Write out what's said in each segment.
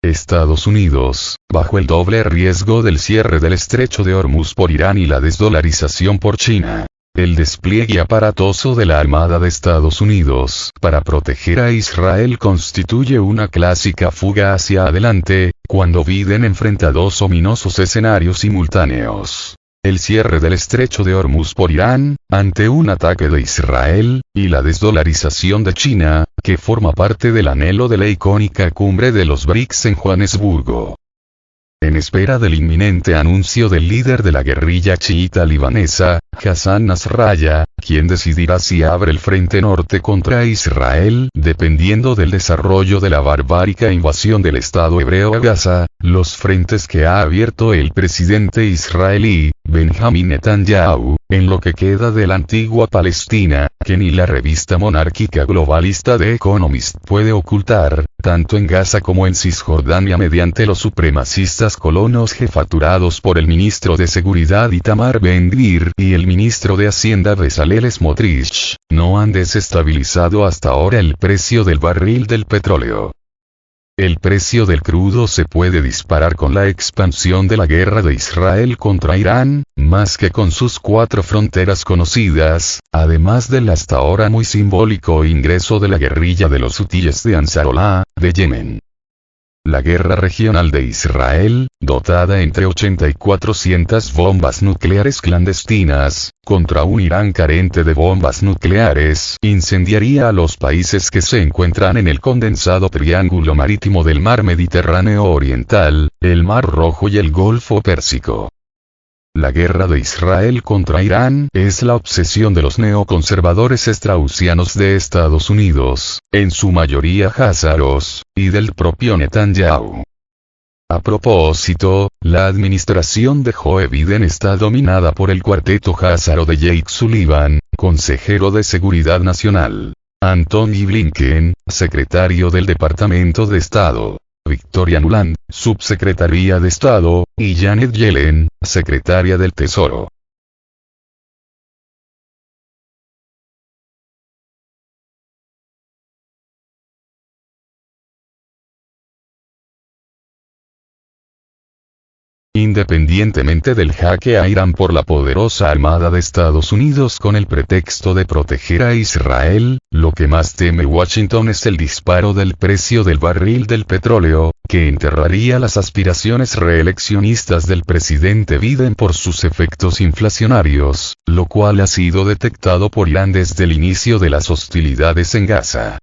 Estados Unidos, bajo el doble riesgo del cierre del estrecho de Hormuz por Irán y la desdolarización por China. El despliegue aparatoso de la Armada de Estados Unidos para proteger a Israel constituye una clásica fuga hacia adelante, cuando Biden enfrenta dos ominosos escenarios simultáneos. El cierre del estrecho de Hormuz por Irán, ante un ataque de Israel, y la desdolarización de China, que forma parte del anhelo de la icónica cumbre de los BRICS en Johannesburgo. En espera del inminente anuncio del líder de la guerrilla chiita libanesa, Hassan Nasrallah, quien decidirá si abre el frente norte contra Israel, dependiendo del desarrollo de la barbárica invasión del Estado hebreo a Gaza, los frentes que ha abierto el presidente israelí, Benjamin Netanyahu, en lo que queda de la antigua Palestina, que ni la revista monárquica globalista The Economist puede ocultar, tanto en Gaza como en Cisjordania mediante los supremacistas colonos jefaturados por el ministro de Seguridad Itamar Ben-Gvir y el ministro de Hacienda Bezalel Smotrich, no han desestabilizado hasta ahora el precio del barril del petróleo. El precio del crudo se puede disparar con la expansión de la guerra de Israel contra Irán, más que con sus 4 fronteras conocidas, además del hasta ahora muy simbólico ingreso de la guerrilla de los hutíes de Ansarollah, de Yemen. La guerra regional de Israel, dotada entre 80 y 400 bombas nucleares clandestinas, contra un Irán carente de bombas nucleares, incendiaría a los países que se encuentran en el condensado triángulo marítimo del mar Mediterráneo Oriental, el Mar Rojo y el Golfo Pérsico. La guerra de Israel contra Irán es la obsesión de los neoconservadores straussianos de Estados Unidos, en su mayoría házaros, y del propio Netanyahu. A propósito, la administración de Joe Biden está dominada por el cuarteto házaro de Jake Sullivan, consejero de Seguridad Nacional, Antony Blinken, secretario del Departamento de Estado, Victoria Nuland, subsecretaria de Estado, y Janet Yellen, secretaria del Tesoro. Independientemente del jaque a Irán por la poderosa Armada de Estados Unidos con el pretexto de proteger a Israel, lo que más teme Washington es el disparo del precio del barril del petróleo, que enterraría las aspiraciones reeleccionistas del presidente Biden por sus efectos inflacionarios, lo cual ha sido detectado por Irán desde el inicio de las hostilidades en Gaza.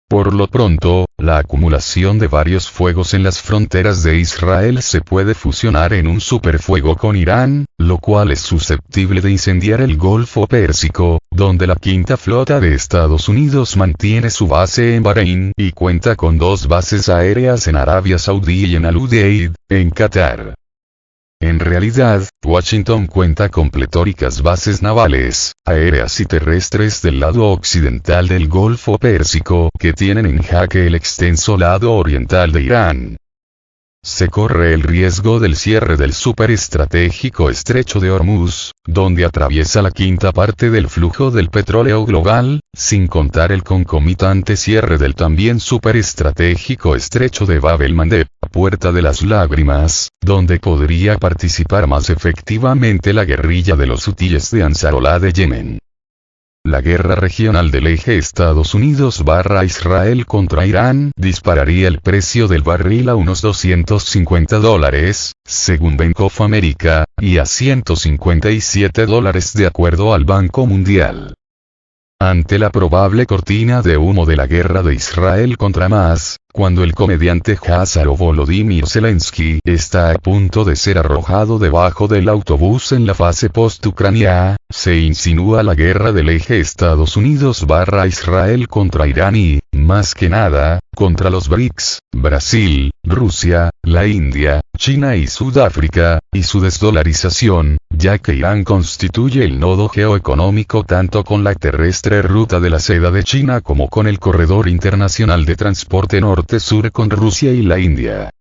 Por lo pronto, la acumulación de varios fuegos en las fronteras de Israel se puede fusionar en un superfuego con Irán, lo cual es susceptible de incendiar el Golfo Pérsico, donde la quinta flota de Estados Unidos mantiene su base en Bahrein y cuenta con 2 bases aéreas en Arabia Saudí y en Al Udeid, en Qatar. En realidad, Washington cuenta con pletóricas bases navales, aéreas y terrestres del lado occidental del Golfo Pérsico que tienen en jaque el extenso lado oriental de Irán. Se corre el riesgo del cierre del superestratégico estrecho de Hormuz, donde atraviesa la quinta parte del flujo del petróleo global, sin contar el concomitante cierre del también superestratégico estrecho de Bab el-Mandeb, Puerta de las Lágrimas, donde podría participar más efectivamente la guerrilla de los hutíes de Ansarollah de Yemen. La guerra regional del eje Estados Unidos/Israel contra Irán dispararía el precio del barril a unos $250, según Bank of America, y a $157 de acuerdo al Banco Mundial. Ante la probable cortina de humo de la guerra de Israel contra Hamas, cuando el comediante házaro Volodymyr Zelensky está a punto de ser arrojado debajo del autobús en la fase post-Ucrania, se insinúa la guerra del eje Estados Unidos/Israel contra Irán y, más que nada, contra los BRICS, Brasil, Rusia, la India, China y Sudáfrica, y su desdolarización, ya que Irán constituye el nodo geoeconómico tanto con la terrestre ruta de la seda de China como con el corredor internacional de transporte norte-sur con Rusia y la India.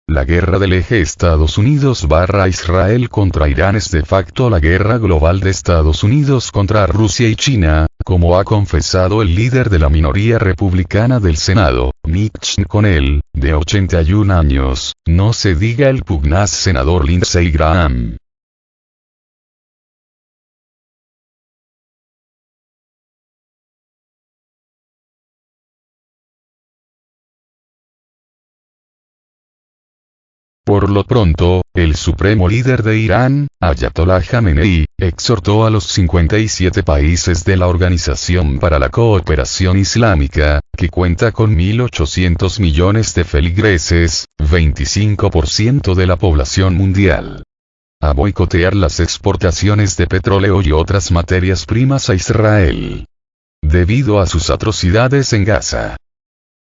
La guerra del eje Estados Unidos/Israel contra Irán es de facto la guerra global de Estados Unidos contra Rusia y China, como ha confesado el líder de la minoría republicana del Senado, Nixon con él, de 81 años, no se diga el pugnaz senador Lindsey Graham. Por lo pronto, el supremo líder de Irán, Ayatollah Jamenei, exhortó a los 57 países de la Organización para la Cooperación Islámica, que cuenta con 1.800 millones de feligreses, 25% de la población mundial, a boicotear las exportaciones de petróleo y otras materias primas a Israel, debido a sus atrocidades en Gaza.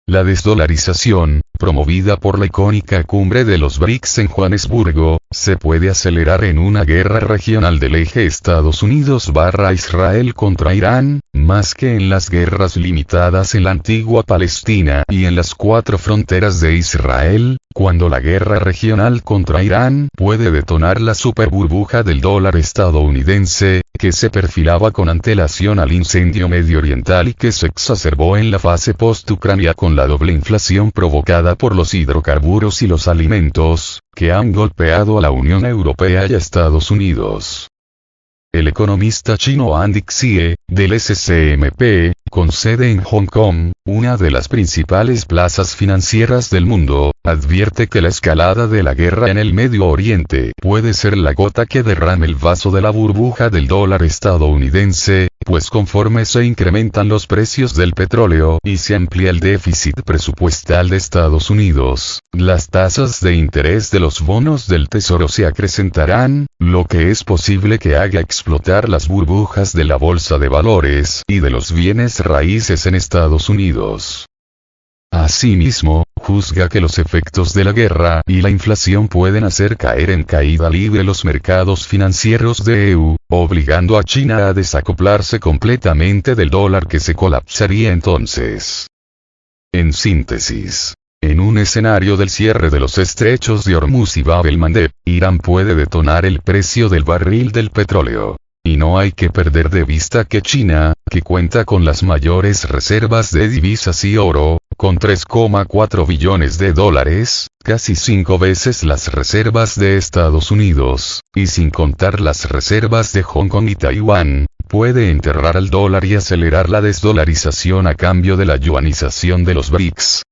La desdolarización, promovida por la icónica cumbre de los BRICS en Johannesburgo, se puede acelerar en una guerra regional del eje Estados Unidos/Israel contra Irán, más que en las guerras limitadas en la antigua Palestina y en las 4 fronteras de Israel, cuando la guerra regional contra Irán puede detonar la superburbuja del dólar estadounidense, que se perfilaba con antelación al incendio mediooriental y que se exacerbó en la fase post-Ucrania con la doble inflación provocada por los hidrocarburos y los alimentos, que han golpeado a la Unión Europea y a Estados Unidos. El economista chino Andy Xie, del SCMP, con sede en Hong Kong, una de las principales plazas financieras del mundo, advierte que la escalada de la guerra en el Medio Oriente puede ser la gota que derrame el vaso de la burbuja del dólar estadounidense, pues conforme se incrementan los precios del petróleo y se amplía el déficit presupuestal de Estados Unidos, las tasas de interés de los bonos del Tesoro se acrecentarán, lo que es posible que haga explotar las burbujas de la bolsa de valores y de los bienes raíces en Estados Unidos. Asimismo, juzga que los efectos de la guerra y la inflación pueden hacer caer en caída libre los mercados financieros de EU, obligando a China a desacoplarse completamente del dólar, que se colapsaría entonces. En síntesis, en un escenario del cierre de los estrechos de Hormuz y Bab el-Mandeb, Irán puede detonar el precio del barril del petróleo. Y no hay que perder de vista que China, que cuenta con las mayores reservas de divisas y oro, con 3,4 billones de dólares, casi 5 veces las reservas de Estados Unidos, y sin contar las reservas de Hong Kong y Taiwán, puede enterrar al dólar y acelerar la desdolarización a cambio de la yuanización de los BRICS,